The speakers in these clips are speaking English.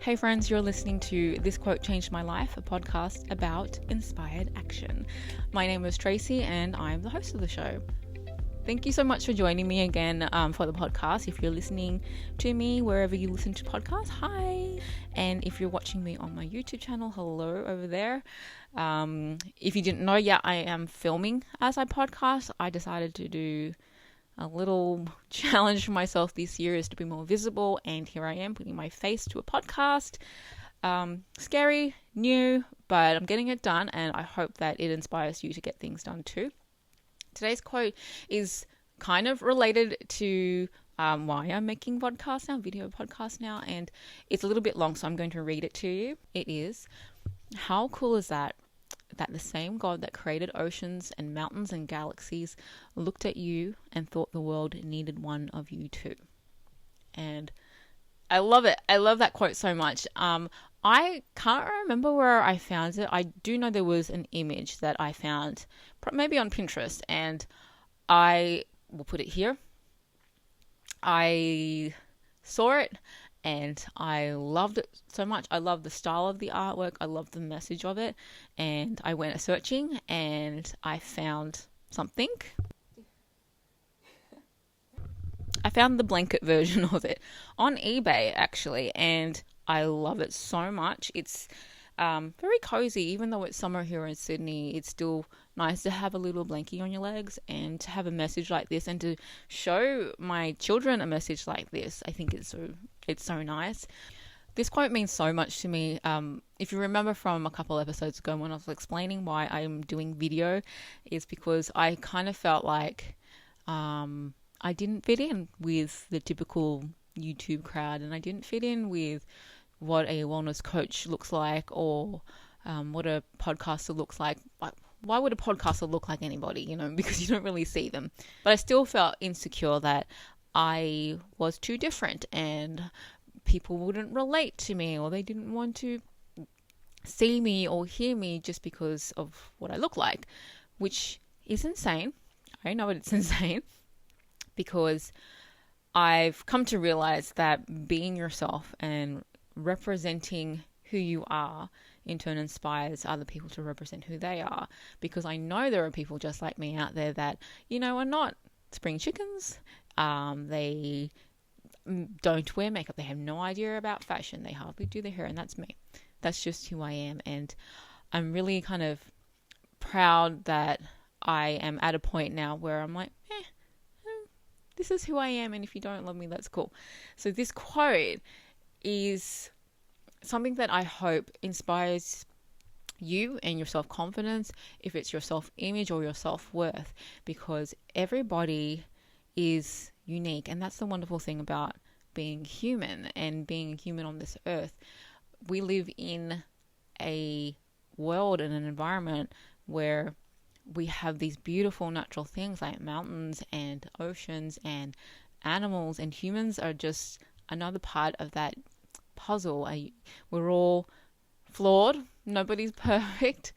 Hey friends, you're listening to This Quote Changed My Life, a podcast about inspired action. My name is Tracy and I'm the host of the show. Thank you so much for joining me again for the podcast. If you're listening to me wherever you listen to podcasts, hi. And if you're watching me on my YouTube channel, hello over there. If you didn't know yet, I am filming as I podcast. I decided to do a little challenge for myself this year is to be more visible, and here I am putting my face to a podcast. Scary, new, but I'm getting it done, and I hope that it inspires you to get things done too. Today's quote is kind of related to why I'm making podcasts now, video podcasts now, and it's a little bit long, so I'm going to read it to you. It is, how cool is that the same God that created oceans and mountains and galaxies looked at you and thought the world needed one of you too. And I love it. I love that quote so much. I can't remember where I found it. I do know there was an image that I found maybe on Pinterest, and I will put it here. I saw it and I loved it so much. I love the style of the artwork. I love the message of it. And I went searching and I found something. I found the blanket version of it on eBay actually. And I love it so much. It's very cozy. Even though it's summer here in Sydney, it's still nice to have a little blankie on your legs and to have a message like this and to show my children a message like this. I think it's so nice. This quote means so much to me. If you remember from a couple episodes ago when I was explaining why I'm doing video, is because I kind of felt like I didn't fit in with the typical YouTube crowd, and I didn't fit in with what a wellness coach looks like, or what a podcaster looks like. Why would a podcaster look like anybody, because you don't really see them. But I still felt insecure that I was too different and people wouldn't relate to me, or they didn't want to see me or hear me just because of what I look like, which is insane. I know it's insane, because I've come to realize that being yourself and representing who you are in turn inspires other people to represent who they are, because I know there are people just like me out there that, are not spring chickens. They don't wear makeup. They have no idea about fashion. They hardly do their hair, and that's me. That's just who I am. And I'm really kind of proud that I am at a point now where I'm like, this is who I am, and if you don't love me, that's cool. So this quote is something that I hope inspires you and your self-confidence, if it's your self-image or your self-worth, because everybody is unique. And that's the wonderful thing about being human and being human on this earth. We live in a world and an environment where we have these beautiful natural things like mountains and oceans and animals, and humans are just another part of that puzzle. We're all flawed. Nobody's perfect,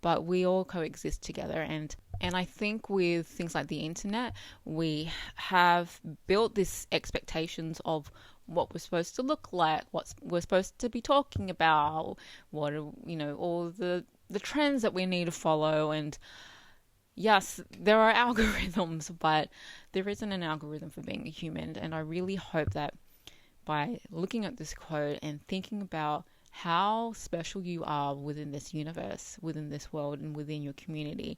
but we all coexist together. And I think with things like the internet, we have built this expectations of what we're supposed to look like, what we're supposed to be talking about, what are, all the trends that we need to follow. And yes, there are algorithms, but there isn't an algorithm for being a human. And I really hope that by looking at this quote and thinking about how special you are within this universe, within this world, and within your community,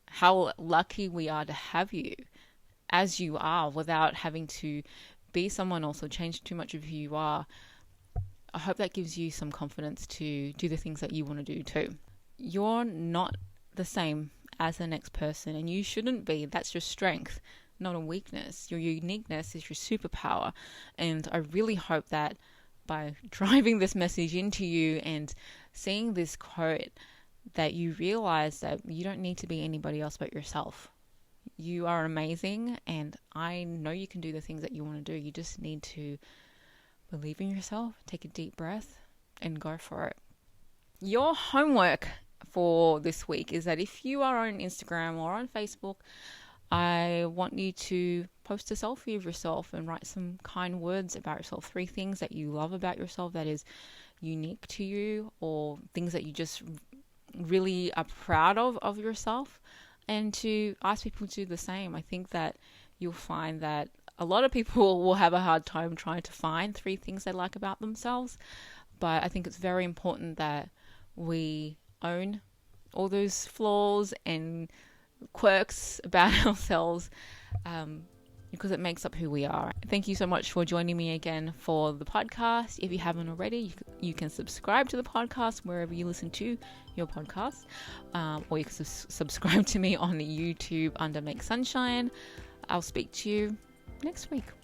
how lucky we are to have you as you are without having to be someone else or change too much of who you are. I hope that gives you some confidence to do the things that you want to do too. You're not the same as the next person, and you shouldn't be. That's your strength, not a weakness. Your uniqueness is your superpower. And I really hope that by driving this message into you and seeing this quote, that you realize that you don't need to be anybody else but yourself. You are amazing, and I know you can do the things that you want to do. You just need to believe in yourself, take a deep breath, and go for it. Your homework for this week is that if you are on Instagram or on Facebook, I want you to post a selfie of yourself and write some kind words about yourself. 3 things that you love about yourself that is unique to you, or things that you just really are proud of yourself, and to ask people to do the same. I think that you'll find that a lot of people will have a hard time trying to find 3 things they like about themselves, but I think it's very important that we own all those flaws and quirks about ourselves, because it makes up who we are. Thank you so much for joining me again for the podcast. If you haven't already, you can subscribe to the podcast wherever you listen to your podcast, or you can subscribe to me on YouTube under Make Sunshine. I'll speak to you next week.